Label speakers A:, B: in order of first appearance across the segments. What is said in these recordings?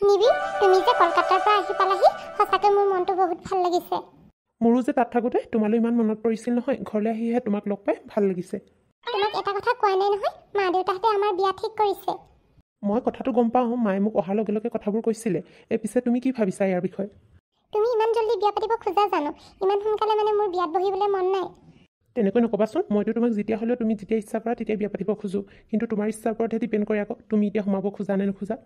A: নিবি তুমি যে কলকাতাৰ পৰা আহি পালাহি সঁচাকৈ মোৰ মনটো বহুত ভাল লাগিছে।
B: মোৰো যে তাত থাকোঁতে তোমালৈ ইমান মনত পৰিছিল নহয়, ঘৰলৈ আহিহে তোমাক লগ পাই ভাল লাগিছে।
A: তোমাক এটা কথা কোৱা নাই নহয়, মা দেউতাহঁতে আমাৰ বিয়া ঠিক কৰিছে।
B: মই কথাটো গম পাওঁ, মায়ে মোক অহাৰ লগে লগে কথাবোৰ কৈছিলে। পিছে তুমি কি ভাবিছা ইয়াৰ বিষয়ে?
A: তুমি ইমান জল্দি বিয়া পাতিব খোজা জানো? ইমান সোনকালে মানে মোৰ বিয়াত বহিবলৈ মন নাই।
B: তেনেকৈ নক'বাচোন, মইতো তোমাক যেতিয়া হ'লেও তুমি যেতিয়া ইচ্ছা কৰা তেতিয়া বিয়া পাতিব খোজোঁ, কিন্তু তোমাৰ ইচ্ছাৰ ওপৰতহে ডিপেণ্ড কৰে আকৌ তুমি এতিয়া সোমাব খোজা নে নোখোজা।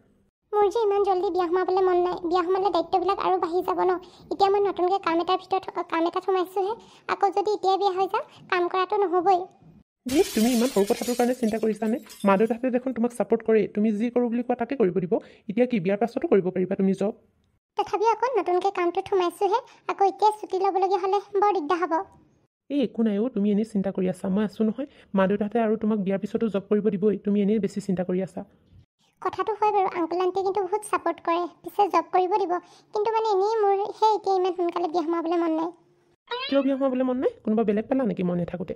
A: মোৰ যে ইমান জল্দি বিয়া সোমাবলৈ মন নাই। বিয়া সোমালে দায়িত্ববিলাক আৰু বাঢ়ি যাব ন। এতিয়া মই নতুনকৈ কাম এটাৰ ভিতৰত কাম এটাত সোমাইছোঁহে, আকৌ যদি এতিয়াই বিয়া হৈ যাওঁ কাম কৰাটো নহ'বই।
B: তুমি ইমান সৰু কথাটোৰ কাৰণে চিন্তা কৰিছানে? মা দেউতাহঁতে দেখোন তোমাক ছাপোৰ্ট কৰে, তুমি যি কৰোঁ বুলি কোৱা তাকে কৰিব দিব। এতিয়া কি বিয়াৰ পাছতো কৰিব পাৰিবা তুমি জব?
A: তথাপিও আকৌ নতুনকৈ কামটোত সোমাইছোঁহে, আকৌ এতিয়া ছুটি ল'বলগীয়া হ'লে বৰ দিগদাৰ হ'ব।
B: একো নাই তুমি এনেই চিন্তা কৰি আছা, মই আছোঁ নহয়। মা দেউতাহঁতে আৰু তোমাক বিয়াৰ পিছতো জব কৰিব দিবই, তুমি এনেই বেছি চিন্তা কৰি আছা।
A: কথাটো হয় বাৰু, আংকল আণ্টিয়ে কিন্তু বহুত ছাপোৰ্ট কৰে, পিছে জব কৰিব দিব। কিন্তু মানে এনেই মোৰ এতিয়া ইমান সোনকালে বিয়া সোমাবলৈ মন নাই।
B: কিয় বিয়া সোমাবলৈ মন নাই? কোনোবা বেলেগ পালা নেকি মই নাথাকোঁতে?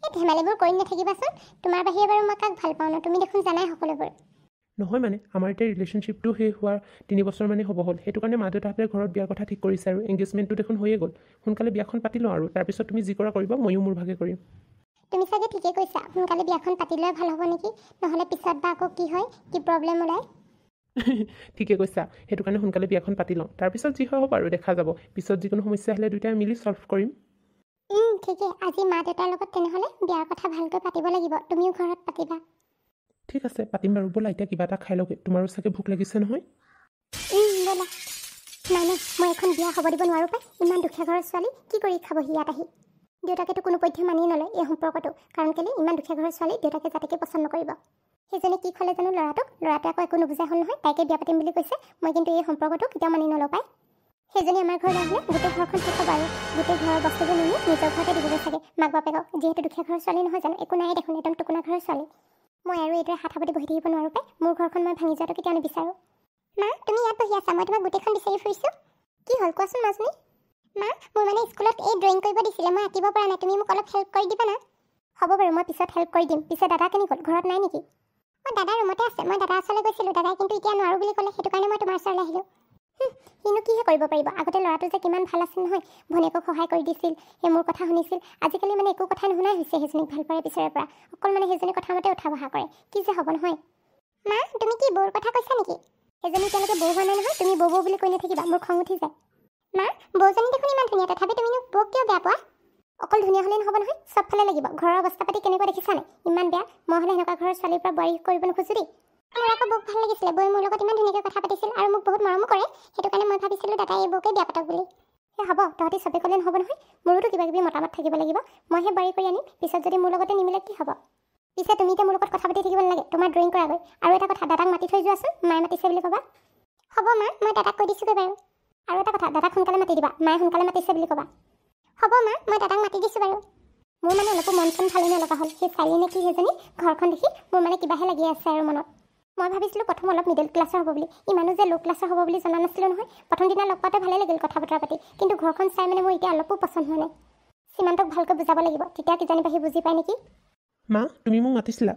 A: এই ধেমালিবোৰ কৰি নাথাকিবাচোন। তোমাৰ বাহিৰে বাৰু মই কাক ভাল পাওঁ ন, তুমি দেখোন জানাই সকলোবোৰ।
B: নহয় মানে আমাৰ এতিয়া ৰিলেশ্যনশ্বিপটো শেষ হোৱাৰ 3 বছৰ মানে হ'ব হ'ল, সেইটো কাৰণে মা দেউতাহঁতে ঘৰত বিয়াৰ কথা ঠিক কৰিছে আৰু এংগেজমেণ্টটো দেখোন হৈয়ে গ'ল। সোনকালে বিয়াখন পাতি লওঁ আৰু তাৰপিছত তুমি যি কৰা কৰিবা, ময়ো মোৰ ভাগে কৰিম।
A: তুমি চাগে ঠিকে কৈছা, সোনকালে বিয়াখন পাতি লোৱাই ভাল হ'ব নেকি? নহ'লে পিছত বা আকৌ কি হয়, কি প্ৰব্লেম ওলায়।
B: ঠিকে কৈছা, সেইটো কাৰণে সোনকালে বিয়াখন পাতি লওঁ, তাৰপিছত যি হয় হ'ব আৰু দেখা যাব। পিছত যিকোনো সমস্যা আহিলে দুয়োটাই মিলি ছল্ভ কৰিম।
A: ঠিকে, আজি মা দেউতাৰ লগত তেনেহ'লে বিয়াৰ কথা ভালকৈ পাতিব লাগিব, তুমিও ঘৰত পাতিবা।
B: ঠিক আছে পাতিম বাৰু, ব'লা এতিয়া কিবা এটা খাই লওঁগৈ, তোমাৰো চাগে ভোক লাগিছে নহয়।
A: ব'লা। নাই মই এখন বিয়া হ'ব দিব নোৱাৰোঁ পাই। ইমান দুখীয়া ঘৰৰ ছোৱালী কি কৰি খাবহি ইয়াত আহি? দেউতাকেতো কোনোপধ্যে মানি নলয় এই সম্পৰ্কটো, কাৰণ কেলৈ ইমান দুখীয়া ঘৰৰ ছোৱালী দেউতাকে যাতেকে পচন্দ নকৰিব। সেইজনে কি ক'লে জানো ল'ৰাটোৱে আকৌ একো নুবুজা হ'ল নহয়, তাইকে বিয়া পাতিম বুলি কৈছে। মই কিন্তু এই সম্পৰ্কটো কেতিয়াও মানি নলওঁ পাই। সেইজনী আমাৰ ঘৰলৈ আহিলে গোটেই ঘৰখন শেষ হ'ব আৰু গোটেই ঘৰৰ বস্তুবোৰ নি নিজৰ ঘৰতে দিবলৈ চাগে মাক বাপেকক। যিহেতু দুখীয়া ঘৰৰ ছোৱালী নহয় জানো, একো নাই দেখোন, একদম টুকুনা ঘৰৰ ছোৱালী। মই আৰু এইদৰে হাত সাৱটি বহি থাকিব নোৱাৰোঁ পাই। মোৰ ঘৰখন মই ভাঙি যোৱাটো কেতিয়াও নিবিচাৰোঁ। মা তুমি ইয়াত বহি আছা, মই তোমাক গোটেইখন বিচাৰি ফুৰিছোঁ। কি হ'ল কোৱাচোন মাজনী? মা মোৰ মানে স্কুলত এই ড্ৰয়িং কৰিব দিছিলে, মই আঁকিব পৰা নাই, তুমি মোক অলপ হেল্প কৰি দিবা না? হ'ব বাৰু, মই পিছত হেল্প কৰি দিম। পিছে দাদা কেনি গ'ল, ঘৰত নাই নেকি? মই দাদা ৰুমতে আছে, মই দাদাৰ ওচৰলৈ গৈছিলোঁ, দাদাই কিন্তু এতিয়া নোৱাৰোঁ বুলি ক'লে, সেইটো কাৰণে মই তোমাৰ ওচৰলৈ আহিলোঁ। সিনো কিহে কৰিব পাৰিব? আগতে ল'ৰাটো যে কিমান ভাল আছিল নহয়, ভনীয়েকক সহায় কৰি দিছিল, সেই মোৰ কথা শুনিছিল। আজিকালি মানে একো কথা নুশুনাই হৈছে সেইজনীক ভাল পায় পিছৰে পৰা, অকল মানে সেইজনী কথা মতে উঠা বহা কৰে। কি যে হ'ব নহয়। মা তুমি কি বৌৰ কথা কৈছা নেকি? সেইজনী এতিয়ালৈকে বৌ হোৱা নাই নহয়, তুমি বৌ বুলি কৈ নাথাকিবা, মোৰ খং উঠি যায়। মা বৌজনী দেখোন ইমান ধুনীয়া, তথাপি তুমিনো বৌক কিয় বেয়া পোৱা? অকল ধুনীয়া হ'লেই নহ'ব নহয়, চবফালে লাগিব। ঘৰৰ অৱস্থা পাতি কেনেকুৱা দেখিছা নাই? ইমান বেয়া। মই হ'লে সেনেকুৱা ঘৰৰ ছোৱালীৰ পৰা বোৱাৰী কৰিব নোখোজোঁ দেই। মোৰ আকৌ বৌক ভাল লাগিছিলে, বৌয়ে মোৰ লগত ইমান ধুনীয়াকৈ কথা পাতিছিল আৰু মোক বহুত মৰমো কৰে। সেইটো কাৰণে মই ভাবিছিলোঁ দাদাই এই বৌকে বিয়া পাতক বুলি। হ'ব, তহঁতি চবেই ক'লে নহ'ব নহয়, মোৰোতো কিবা কিবি মতামত থাকিব লাগিব। মইহে বোৱাৰী কৰি আনিম, পিছত যদি মোৰ লগতে নিমিলে কি হ'ব? পিছে তুমি এতিয়া মোৰ লগত কথা পাতি থাকিব নালাগে, তোমাৰ ড্ৰয়িং কৰাগৈ। আৰু এটা কথা, দাদাক মাতি থৈ যোৱাচোন, মায়ে মাতিছে বুলি ক'বা। হ'ব মা, মই দাদাক কৈ দিছোঁগৈ বাৰু। আৰু এটা কথা, দাদাক সোনকালে মাতি দিবা, মায়ে সোনকালে মাতিছে বুলি ক'বা। হ'ব মা, মই দাদাক মাতি দিছোঁ বাৰু। মোৰ মানে অলপো মন চন ভালেই নলগা হ'ল, সেই চাৰি নে কি সেইজনী ঘৰখন দেখি মোৰ মানে কিবাহে লাগি আছে আৰু মনত। মই ভাবিছিলোঁ প্ৰথম অলপ মিডল ক্লাছৰ হ'ব বুলি, ইমানো যে ল' ক্লাছৰ হ'ব বুলি জনা নাছিলোঁ নহয়। প্ৰথম দিনা লগ পাওঁতে ভালেই লাগিল কথা বতৰা পাতি, কিন্তু ঘৰখন চাই মানে মোৰ এতিয়া অলপো পচন্দ হোৱা নাই। সীমান্তক ভালকৈ বুজাব লাগিব, তেতিয়া কিজানিবা সি বুজি পায় নেকি।
B: মা তুমি মোক মাতিছিলা?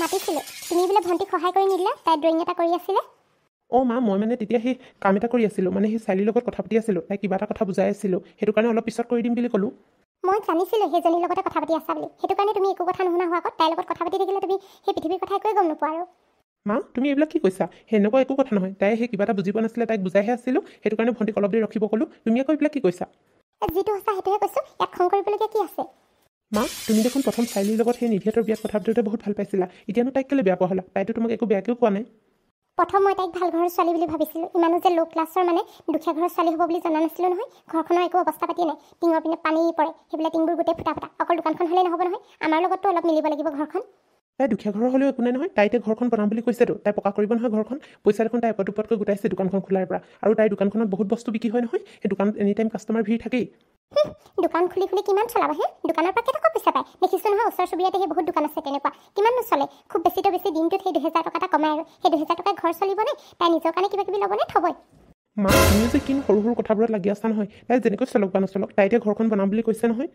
A: মাতিছিলোঁ। তুমি বোলে ভণ্টিক সহায় কৰি নিদিলা, তাই ড্ৰয়িং এটা কৰি আছিলে।
B: মা মই মানে তেতিয়া সেই কাম এটা কৰি আছিলোঁ, মানে সেই চাইলিৰ লগত কথা পাতি আছিলোঁ, তাই কিবা এটা কথা বুজাই আছিলোঁ, সেইটো কাৰণে অলপ পিছত কৰি দিম বুলি ক'লোঁ।
A: মই জানিছিলোঁ সেইজনীৰ লগতে কথা পাতি আছা বুলি, সেইটো কাৰণে তুমি একো কথা নুশুনা হোৱা আগত তাইৰ লগত কথা পাতি থাকিলে তুমি সেই পৃথিৱীৰ কথা একোৱে গম নোপোৱা আৰু।
B: মা তুমি এইবিলাক কি কৈছা? সেনেকুৱা একো কথা নহয়, তাই সেই কিবা এটা বুজি পোৱা নাছিলে, তাইক বুজাইহে আছিলোঁ, সেইটো কাৰণে ভণ্টিক অলপ দেৰি ৰখিব ক'লোঁ। তুমি আকৌ এইবিলাক কি কৈছা?
A: যিটো সঁচা সেইটোহে কৈছোঁ, ইয়াত খং কৰিবলগীয়া কি আছে?
B: মা তুমি দেখোন প্ৰথম চাইলিৰ লগত সেই নিধিহঁতৰ বিয়াত কথা পাতোঁতে বহুত ভাল পাইছিলা, এতিয়ানো তাইক কেলৈ বেয়া পোৱা হ'লা? তাইতো তোমাক একো বেয়াকৈও কোৱা নাই।
A: প্ৰথম মই তাইক ভাল ঘৰৰ ছোৱালী বুলি ভাবিছিলোঁ, ইমানো যে ল' ক্লাছৰ মানে দুখীয়া ঘৰৰ ছোৱালী হ'ব বুলি জনা নাছিলোঁ নহয়। ঘৰখনৰ একো অৱস্থা পাতি নাই, টিঙৰ পিনে পানী পৰে, সেইবিলাক টিংবোৰ গোটেই ফুটা ফুটা। অকল দোকানখন হ'লেই নহ'ব নহয়, আমাৰ লগতো অলপ মিলিব লাগিব ঘৰখন।
B: তাই দুখীয়া ঘৰৰ হ'লেও একো নাই নহয়, তাই এতিয়া ঘৰখন বনাম বুলি কৈছেতো, তাই পকা কৰিব নহয় ঘৰখন। পইচা দেখোন তাই এপদ গোটাইছে দোকানখন খোলাৰ পৰা, আৰু তাইৰ দোকানখনত বহুত বস্তু বিক্ৰী হয় নহয়, সেই দোকানত এনি টাইম কাষ্টমাৰ ভিৰ থাকেই।
A: দোকান খুলি কিমান চলাবা দোকানৰ পৰা কেইটকা পইচা পায়? দেখিছোঁ নহয় ওচৰ চুবুৰীয়াতে সেই বহুত দোকান আছে তেনেকুৱা, কিমাননো চলে? খুব বেছিতো বেছি দিনটোত সেই 2000 টকা এটা কমায়, আৰু সেই 2000 টকাই ঘৰ চলিব নে? তাই নিজৰ কাৰণে কিবা কিবি ল'বনে থ'বই?
B: মা তুমিও যে কিনো সৰু সৰু কথাবোৰত লাগি আছা নহয়, তাই যেনেকৈ চলক বা নচলক, তাই এতিয়া ঘৰখন বনাম বুলি কৈছে নহয়।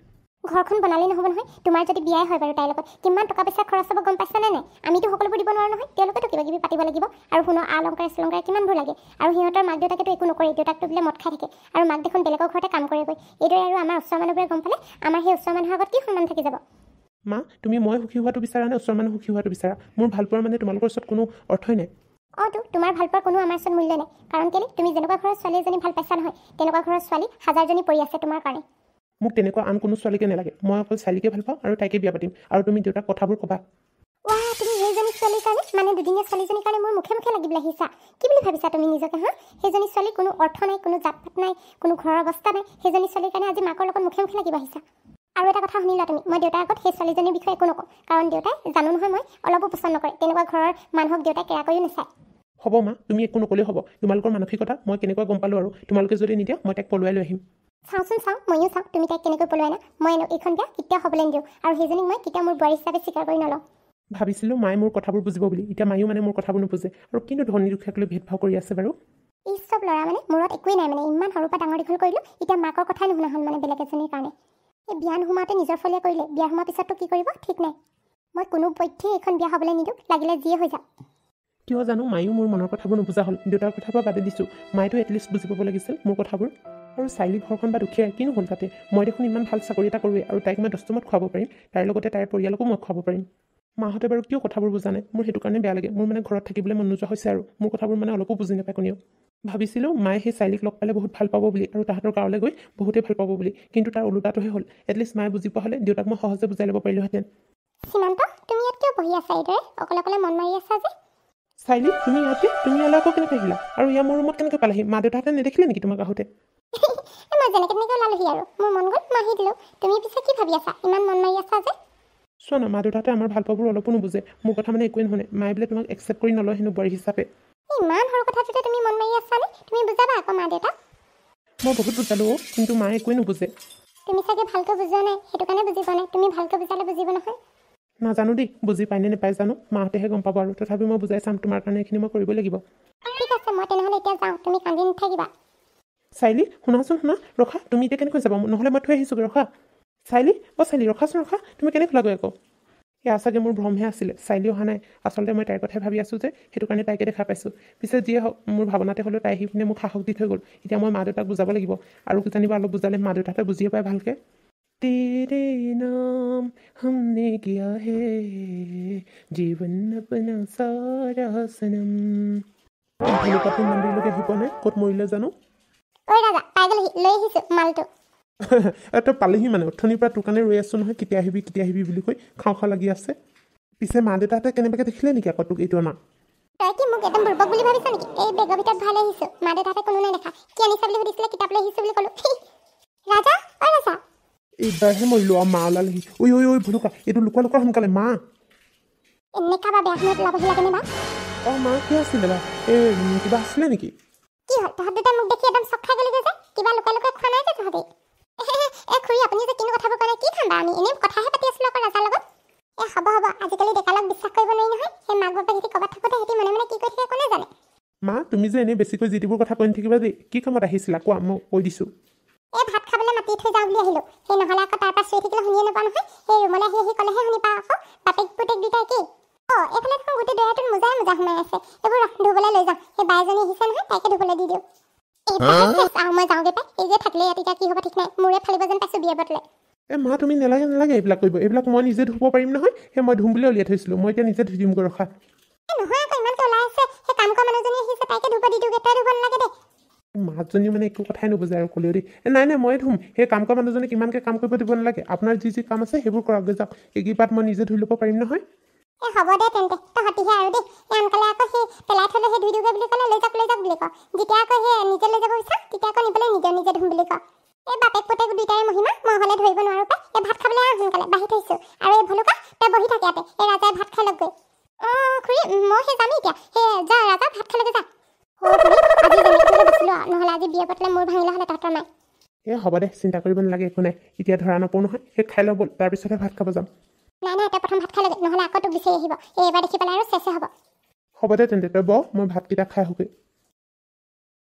A: ঘৰখন বনালেই নহ'ব নহয় তোমাৰ যদি বিয়াই হয় বাৰু তাইৰ লগত কিমান টকা পইচা খৰচ হ'ব গম পাইছানে নাই আমিতো সকলোবোৰ দিব নোৱাৰো নহয় তেওঁলোকেতো কিবা কিবি পাতিব লাগিব আৰু সোণৰ অলংকাৰ শ্লংকাৰ কিমানবোৰ লাগে আৰু সিহঁতৰ মাক দেউতাকেতো একো নকৰে দেউতাকটো বোলে মদ খাই থাকে আৰু মাক দেখোন বেলেগৰ ঘৰতে কাম কৰেগৈ এইদৰে আৰু আমাৰ ওচৰৰ মানুহবোৰে গম পালে আমাৰ সেই ওচৰৰ মানুহৰ আগত কি সন্মান থাকি যাব
B: মা তুমি মই সুখী হোৱাটো বিচাৰা নে ওচৰৰ মানুহ সুখী হোৱাটো বিচাৰা মোৰ ভাল পোৱাৰ মানে তোমালোকৰ ওচৰত কোনো অৰ্থই নাই
A: তো তোমাৰ ভাল পোৱাৰ কোনো আমাৰ ওচৰত মূল্য নাই কাৰণ কেলে তুমি যেনেকুৱা ঘৰৰ ছোৱালী এজনী ভাল পাইছা নহয় তেনেকুৱা ঘৰৰ ছোৱালী হাজাৰজনী পৰি আছে তোমাৰ কাৰণে
B: মোক তেনেকুৱা আন কোনো ছোৱালীকে নালাগে মই অকল চালিকে ভাল পাওঁ আৰু তাইকে বিয়া পাতিম আৰু তুমি দেউতাক কথাবোৰ ক'বা
A: তুমি সেইজনী ছোৱালীৰ কাৰণে মানে দুদিনীয়া ছোৱালীজনীৰ কাৰণে মোৰ মুখে মুখে লাগিবলৈ আহিছা কি বুলি ভাবিছা তুমি নিজকে সেইজনী ছোৱালীৰ কোনো অৰ্থ নাই কোনো জাত পাত নাই কোনো ঘৰৰ অৱস্থা নাই সেইজনী ছোৱালীৰ কাৰণে আজি মাকৰ লগত মুখে মুখে লাগিব আহিছা আৰু এটা কথা শুনিলা তুমি মই দেউতাৰ আগত সেই ছোৱালীজনীৰ বিষয়ে একো নকওঁ কাৰণ দেউতাই জানো নহয় মই অলপো পচন্দ নকৰে তেনেকুৱা ঘৰৰ মানুহক দেউতাই কেৰা কৰিও নাচায়
B: হ'ব মা তুমি একো নকলেও হ'ব তোমালোকৰ মানসিকতা মই কেনেকৈ গম পালোঁ আৰু তোমালোকে যদি নিদিয়া মই তাইক পলুৱাই লৈ আহিম
A: চাওঁচোন ময়ো চাওঁ তুমি তাইক কেনেকৈ পলুৱাই না মই এইখন বিয়া কেতিয়াও হ'বলৈ নিদিওঁ আৰু সেইজনীক মই কেতিয়াও মোৰ বোৱাৰী হিচাপে স্বীকাৰ কৰি নলওঁ
B: ভাবিছিলোঁ মায়ে মোৰ কথাবোৰ বুজিব বুলি এতিয়া মায়েও মানে মোৰ কথাবোৰ নুবুজে আৰু কিন্তু ধনী দুখীয়াক লৈ ভেদভাৱ কৰি আছে বাৰু
A: এই চব ল'ৰা মানে মূৰত একোৱেই নাই মানে ইমান সৰুৰ পৰা ডাঙৰ দীঘল কৰিলোঁ এতিয়া মাকৰ কথাই নুশুনা হ'ল মানে বেলেগ এজনীৰ কাৰণে এই বিয়া নোসোমাওঁতে নিজৰ ফলীয়া কৰিলে বিয়া সোমোৱাৰ পিছততো কি কৰিব ঠিক নাই মই কোনো পধ্যেই এইখন বিয়া হ'বলৈ নিদিওঁ লাগিলে যিয়ে হৈ যাওক
B: কিয় জানো মায়েও মোৰ মনৰ কথাবোৰ নুবুজা হ'ল দেউতাৰ কথাৰ পৰা বাদে দিছোঁ মায়েতো এটলিষ্ট বুজি পাব লাগিছিল মোৰ কথাবোৰ আৰু চাইলি ঘৰখন বা দুখীয়া কিনো হ'ল তাতে মই দেখোন ইমান ভাল চাকৰি এটা কৰোঁৱেই আৰু তাইক মই দস্তমত খুৱাব পাৰিম তাইৰ লগতে তাইৰ পৰিয়ালকো মই খুৱাব পাৰিম মাহঁতে বাৰু কিয় কথাবোৰ বুজা নাই মোৰ সেইটো কাৰণে বেয়া লাগে মোৰ মানে ঘৰত থাকিবলৈ মন নোযোৱা হৈছে আৰু মোৰ কথাবোৰ মানে অলপো বুজি নাপায় কোনেও ভাবিছিলোঁ মায়ে সেই চাইলিক লগ পালে বহুত ভাল পাব বুলি আৰু তাহাঁতৰ গাঁৱলৈ গৈ বহুতেই ভাল পাব বুলি কিন্তু তাৰ ওলোটাটোহে হ'ল এটলিষ্ট মায়ে বুজি পোৱা হ'লে দেউতাক মই সহজে বুজাই ল'ব পাৰিলোহেঁতেন
A: সীমান্ত তুমি ইয়াত কিয় বহি আছা এইদৰে অকলে অকলে মন মাৰি আছা যে
B: চাইলি তুমি ইয়াতে তুমি ইয়ালৈ আকৌ কেনেকৈ আহিলা আৰু ইয়াৰ মোৰ ৰুমত কেনেকৈ পালাহি মা দেউতাহঁতে নেদেখিলে নেকি তোমাক আহোঁতে
A: মই যেনেকৈ তেনেকৈ ওলালোহি আৰু মোৰ মন গ'ল মই আহি দিলোঁ তুমি পিছে কি ভাবি আছা ইমান মন মাৰি আছা যে
B: চোৱা না মা দেউতাহঁতে আমাৰ ভাল পাবোৰ অলপো নুবুজে মোৰ কথা মানে একোৱে নুশুনে মায়ে বোলে তোমাক একচেপ্ট কৰি নলয় হেনো বোৱাৰী হিচাপে
A: ইমান সৰু কথাটোতে তুমি মন মাৰি আছানে তুমি বুজাবা আকৌ মা দেউতাক
B: মই বহুত বুজালোঁ কিন্তু মায়ে একোৱে নুবুজে
A: তুমি চাগে ভালকৈ বুজোৱা নাই সেইটো কাৰণে বুজি পোৱা নাই তুমি ভালকৈ বুজালে বুজিব নহয়
B: নাজানো দেই বুজি পায়নে নাপায় জানো মাহঁতেহে গম পাব আৰু তথাপি মই বুজাই চাম তোমাৰ কাৰণে এইখিনি মই কৰিব লাগিব
A: ঠিক আছে মই তেনেহ'লে এতিয়া যাওঁ তুমি কান্দি নাথাকিবা
B: চাইলি শুনাচোন শুনা ৰখা তুমি এতিয়া কেনেকৈ যাবা নহ'লে মই থৈ আহিছোঁগৈ ৰখা চাইলি চাইলি ৰখাচোন ৰখা তুমি কেনেকৈ লাগৈ আকৌ এয়া চাগে মোৰ ভ্ৰমহে আছিলে চাইলি অহা নাই আচলতে মই তাইৰ কথাই ভাবি আছোঁ যে সেইটো কাৰণে তাইকে দেখা পাইছোঁ পিছে যিয়ে হওক মোৰ ভাৱনাতে হ'লেও তাই আহি পিনে মোক সাহস দি থৈ গ'ল এতিয়া মই মা দেউতাক বুজাব লাগিব আৰু জানিবা অলপ বুজালে মা দেউতাকে বুজিয়ে পায় ভালকৈ तेरे नाम हमने किया है जीवन अपना सारा सनम ভুলুকাটো ইমান দেৰিলৈকে আহি পোৱা নাই ক'ত মৰিলে জানো
A: ঐ ৰাজা পাই গ'লেহি লৈ আহিছোঁ মালটো
B: তই পালেহি মানে অথনিৰ পৰা তোৰ কাৰণে ৰৈ আছোঁ নহয় কেতিয়া আহিবি বুলি কৈ খাওঁ খাওঁ লাগি আছে পিছে মা দেউতাহঁতে কেনেবাকৈ দেখিলে নেকি আকৌ তোক এইটো অনা
A: তই কি মোক একদম বুৰ্বক বুলি ভাবিছ নেকি এই বেগৰ ভিতৰত ভৰাই লৈ আহিছোঁ মা দেউতাহঁতে কোনো নাই দেখা কি আনিছা বুলি সুধিছিলে কিতাপ লৈ আহিছোঁ বুলি ক'লোঁ ৰাজা ৰাজা
B: এইবাৰহে মৰিলোঁ আৰু মা ওলালেহি ঐ ভুলুকা এইটো লুকুৱা সোনকালে মা
A: এনেকুৱা বা বেয়া সময়ত ওলাবহি লাগেনে বা
B: মা কি আছিলে বা কিবা আছিলে নেকি
A: কি হ'ল তহঁত দুটাই মোক দেখি একদম চক খাই গ'লি যে কিবা লুকাই খোৱা নাই যে তহঁতি খুৰী আপুনি যে কিনো কথাবোৰ কোৱা নাই কি খাম বাৰু আমি এনেই কথাহে পাতি আছিলোঁ আকৌ ৰাজাৰ লগত হ'ব আজিকালি ডেকালক বিশ্বাস কৰিব নোৱাৰি নহয় সেই মাক বাপেক সিহঁতি ক'ৰবাত থাকোঁতে সিহঁতি মনে মনে কি কৰি থাকে কোনে জানে
B: মা তুমি যে এনেই বেছিকৈ যিবোৰ কথা কৈ নাথাকিবা দেই কি কামত আহিছিলা কোৱা মই কৈ দিছোঁ
A: ভাত খাবলৈ মাতি থৈ যাওঁ বুলি আহিলোঁ সেই নহ'লে আকৌ তাৰ পৰা চিঞৰি থাকিলে শুনিয়ে নাপাওঁ নহয় সেই ৰুমলৈ আহি ক'লেহে শুনি পাওঁ আকৌ বাপেক পুতেক দুটাই কি এইফালে দেখোন গোটেই দয়াটোত মোজাই সোমাই আছে এইবোৰ ধুবলৈ লৈ যাওঁ সেই বাইজনী আহিছে নহয় তাইকে ধুবলৈ দি দিওঁ মই যাওঁগৈ পাই এই যে থাকিলে ইয়াত এতিয়া কি হ'ব ঠিক নাই মোৰে ফালিব যেন পাইছোঁ বিয়ে বটলে
B: মা তুমি নালাগে এইবিলাক কৰিব এইবিলাক মই নিজে ধুব পাৰিম নহয় সেই মই ধুম বুলি উলিয়াই থৈছিলোঁ মই এতিয়া নিজে ধুই দিমগৈ ৰখা
A: নহয় আকৌ ইমানকৈ ওলাই আছে সেই কাম কৰা মানুহজনী আহিছে তাইকে ধুব দি দিওঁগৈ তই ধুব নালাগে দেই
B: মাছজনী মানে একো কথাই নুবুজে আৰু ক'লেও দেই নাই মই ধুম সেই কাম কৰা মানুহজনী কিমানকৈ কাম কৰিব দিব নালাগে আপোনাৰ যি কাম আছে সেইবোৰ কৰাগৈ যাওক এইকেইপাত মই নিজে ধুই ল'ব পাৰিম নহয়
A: হ'ব দে তেন্তে তহঁতিহে আৰু দেই আনকালে আকৌ সেই পেলাই থ'লে সেই ধুই দিওঁগৈ বুলি ক'লে লৈ যাওক বুলি কওঁ যেতিয়া আকৌ সেই নিজে লৈ যাব বিচাৰ তেতিয়া আকৌ নিবলৈ নিজে ধুম বুলি কওঁ এই বাপেক পুতেক দুইটাৰে মহিমা মই হ'লে ধৰিব নোৱাৰোঁ পাই এই ভাত খাবলৈ সোনকালে বাঢ়ি থৈছোঁ আৰু এই ভলুকা তই বহি থাক ইয়াতে এই ৰাজাই ভাত খাই লগগৈ খুৰী মই সেই যামেই এতিয়া সেই যা ৰাজা ভাত খাই লগে যা আজি যেনেকৈ দিছিলোঁ নহ'লে আজি বিয়ে পাতিলে মোৰ ভাঙিলে হ'লে তহঁতৰ নাই
B: হ'ব দে চিন্তা কৰিব নালাগে একো নাই এতিয়া ধৰা নপওঁ নহয় সেই খাই ল'ব তাৰপিছতহে ভাত খাব যাম
A: নাই তই প্ৰথম ভাত খাই লগে নহ'লে আকৌ তোক বিচাৰি আহিব এইবাৰ দেখি পেলাই আৰু চেছে হ'ব
B: দে তেন্তে তই মই ভাতকেইটা খাই আহোঁগৈ